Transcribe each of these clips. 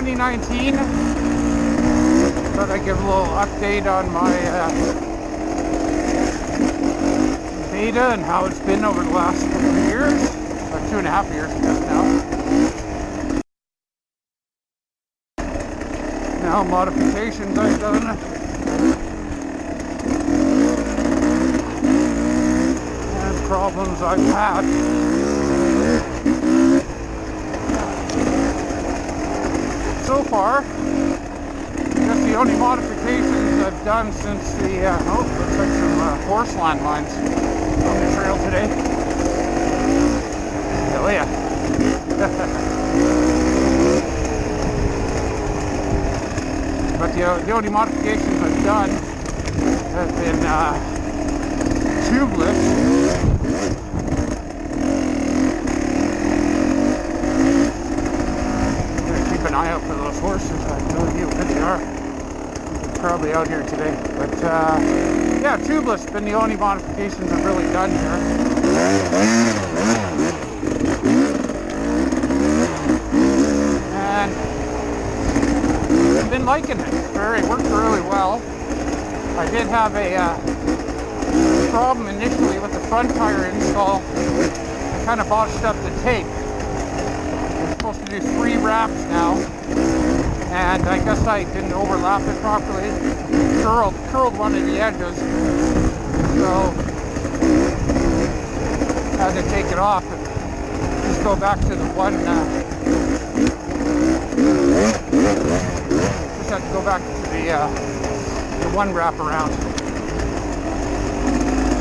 2019. Thought I'd give a little update on my beta and how it's been over the last couple of years. About 2.5 years, I guess now. Now modifications I've done. And problems I've had. So far, I guess the only modifications I've done since the, looks like some horse landmines on the trail today. Oh yeah. But the only modifications I've done have been tubeless. Keep an eye out for those horses. I have no idea what they are. They're probably out here today. But yeah, tubeless has been the only modifications I've really done here. And I've been liking it. It worked really well. I did have a problem initially with the front tire install. I kind of botched up the tape. Supposed to do 3 wraps now, and I guess I didn't overlap it properly. Curled one of the edges, so had to take it off and just go back to the one. Just had to go back to the one wrap around.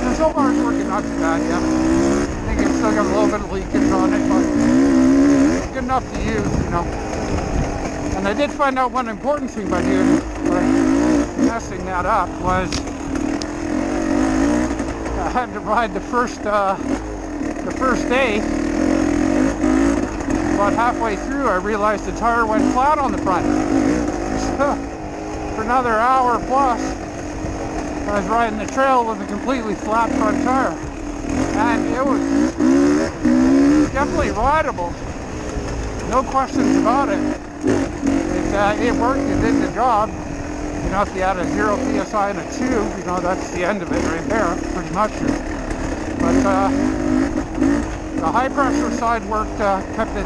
And so far it's working not too bad. Yeah, I think it's still got a little bit of leakage on it, but good enough to use, you know. And I did find out one important thing by messing that up was I had to ride the first day. About halfway through, I realized the tire went flat on the front. So for another hour plus, I was riding the trail with a completely flat front tire, and it was definitely rideable. No questions about it. It worked, it did the job. You know, if you had a 0 PSI and a tube, you know, that's the end of it right there, pretty much. But the high pressure side worked, kept the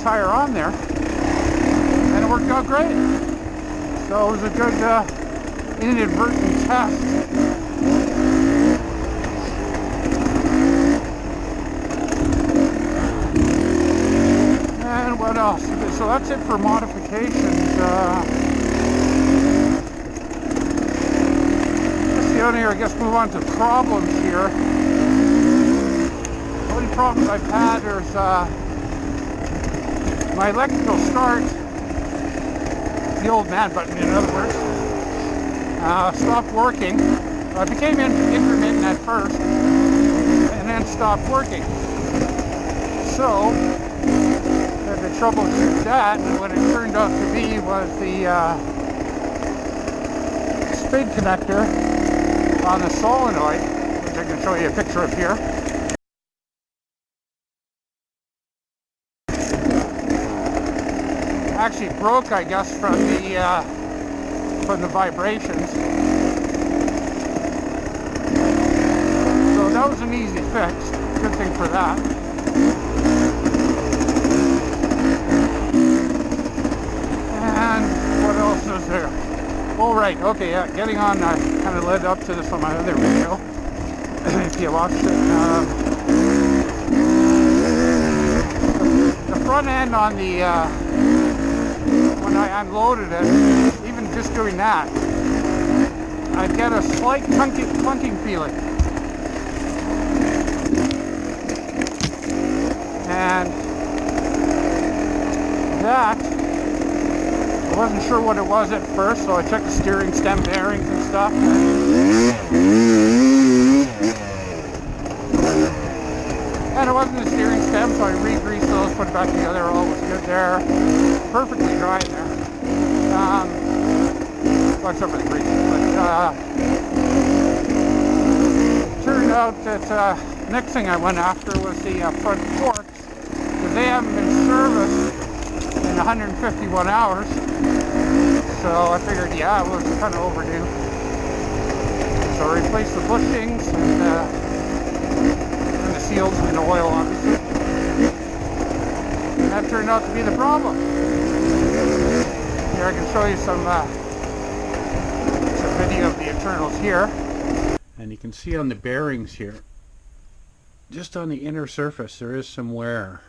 tire on there, and it worked out great. So it was a good inadvertent test. And what else? So that's it for modifications. I guess move on to problems here. The only problems I've had is my electrical start, the old man button in other words, stopped working. It became intermittent at first and then stopped working. So had to troubleshoot that, and what it turned out to be was the spade connector on the solenoid, which I can show you a picture of here. Actually broke, I guess, from the vibrations. So that was an easy fix. Good thing for that. And what else is there? Oh, right, okay, yeah, getting on, I kind of led up to this on my other video, if you watched it. The front end on the, when I unloaded it, even just doing that, I'd get a slight clunking feeling. And that, I wasn't sure what it was at first, so I checked the steering stem bearings and stuff. And it wasn't the steering stem, so I re-greased those, put it back together, all was good there. Perfectly dry in there. Well, except for the grease. But turned out that next thing I went after was the front forks, because they haven't been serviced in 151 hours. So I figured, yeah, it was kind of overdue. So I replaced the bushings and the seals and the oil, obviously. And that turned out to be the problem. Here I can show you some video of the internals here. And you can see on the bearings here, just on the inner surface, there is some wear.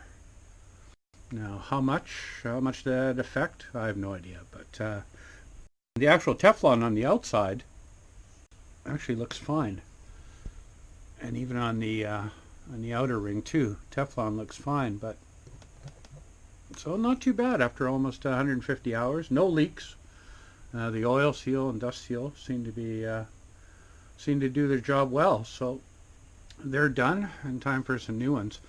Now, how much did that affect? I have no idea, but the actual Teflon on the outside actually looks fine, and even on the outer ring too, Teflon looks fine. But so not too bad after almost 150 hours. No leaks. The oil seal and dust seal seem to do their job well. So they're done, and time for some new ones.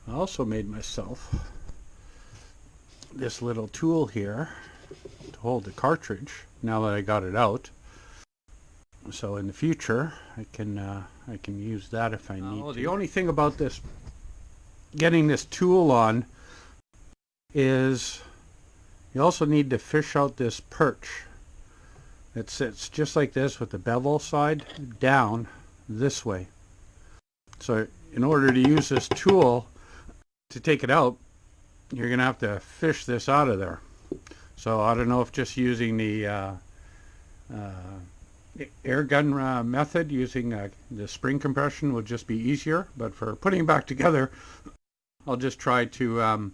I also made myself this little tool here to hold the cartridge now that I got it out. So in the future I can use that if I need to. The only thing about this, getting this tool on, is you also need to fish out this perch. It sits just like this with the bevel side down this way. So in order to use this tool to take it out, you're going to have to fish this out of there. So I don't know if just using the air gun method, using the spring compression, would just be easier. But for putting it back together, I'll just try to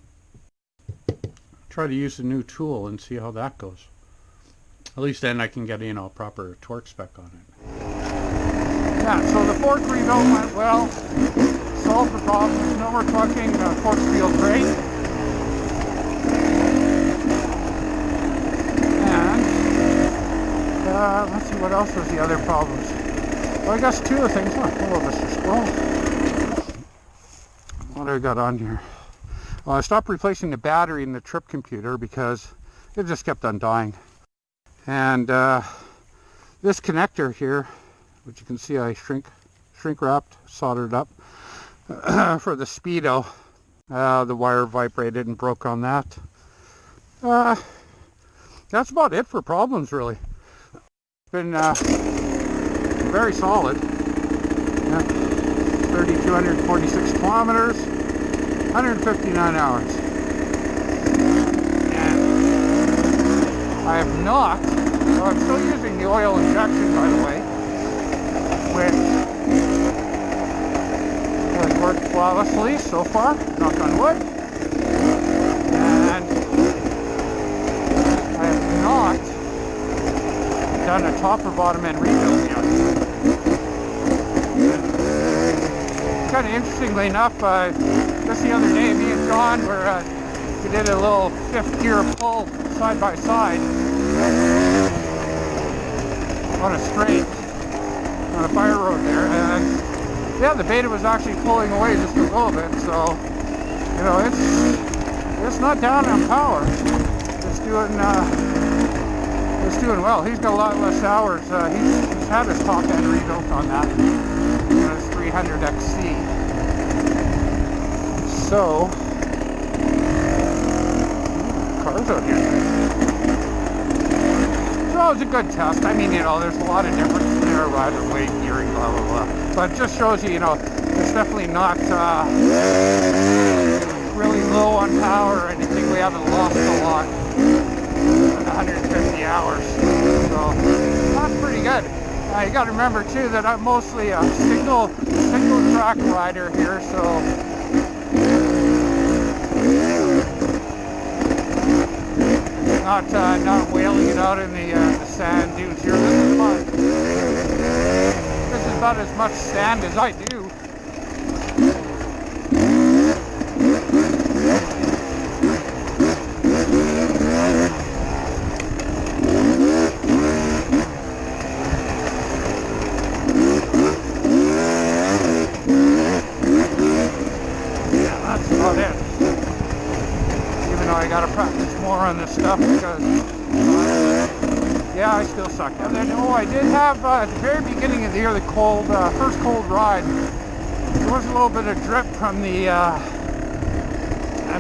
use the new tool and see how that goes. At least then I can get a proper torque spec on it. Yeah, so the fork rebuild went well. Solved the problem. No more talking. Forks feel great. And let's see, what else was the other problems? Well, I guess two of things. Oh, hello, Mr. Squirrel. What do I got on here? Well, I stopped replacing the battery in the trip computer because it just kept on dying. And this connector here, which you can see I shrink wrapped, soldered up for the speedo. The wire vibrated and broke on that. That's about it for problems, really. It's been very solid. Yeah. 3,246 kilometers, 159 hours. And I have not, well, I'm still using the oil injection, by the way, which has worked flawlessly so far, knock on wood. And I have not done a top or bottom end rebuild yet. Kind of interestingly enough, just the other day, me and John we did a little fifth gear pull side by side on a straight on a fire road there, and yeah, the Beta was actually pulling away just a little bit, so you know, it's not down on power. It's doing well. He's got a lot less hours. He's had his top end rebuilt on that. On his 300 XC. So cars out here. So it was a good test. I mean, you know, there's a lot of difference there, rider weight, gearing, blah blah blah. But it just shows you, you know, it's definitely not really low on power or anything. We haven't lost a lot. 150 hours. So that's pretty good. You got to remember too that I'm mostly a single track rider here, so not whaling it out in the sand dunes here. This is fun. This is about as much sand as I do. I gotta practice more on this stuff because yeah, I still suck. And then I did have at the very beginning of the year, the first cold ride, there was a little bit of drip from the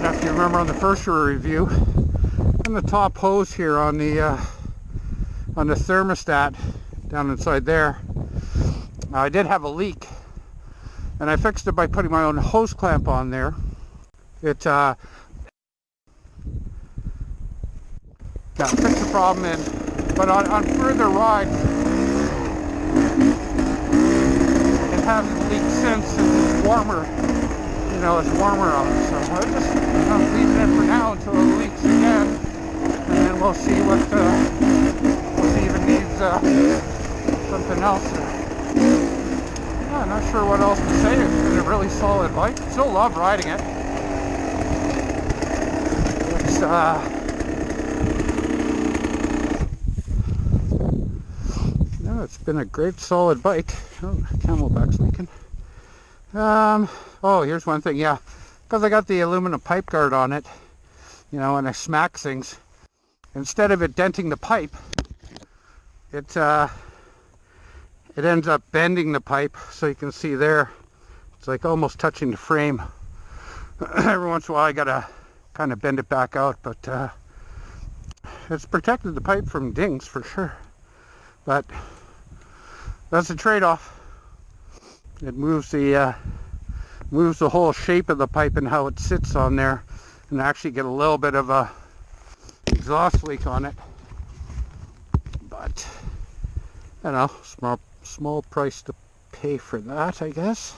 know if you remember on the first review, and the top hose here on the thermostat down inside there, I did have a leak, and I fixed it by putting my own hose clamp on there. It fixed the problem but on further rides it hasn't leaked since. It's warmer, you know, it's warmer out, so I'm just leaving it for now until it leaks again, and then we'll see what we'll see if it needs something else. I'm not sure what else to say. It's been a really solid bike. Still love riding it. It's no, it's been a great solid bike. Oh, Camelback's leaking. Oh, here's one thing. Yeah, because I got the aluminum pipe guard on it, you know, and I smack things. Instead of it denting the pipe, it ends up bending the pipe, so you can see there, it's like almost touching the frame. Every once in a while I gotta kind of bend it back out, but it's protected the pipe from dings for sure. But that's the trade-off. It moves the whole shape of the pipe and how it sits on there, and actually get a little bit of a exhaust leak on it. But you know, small price to pay for that, I guess.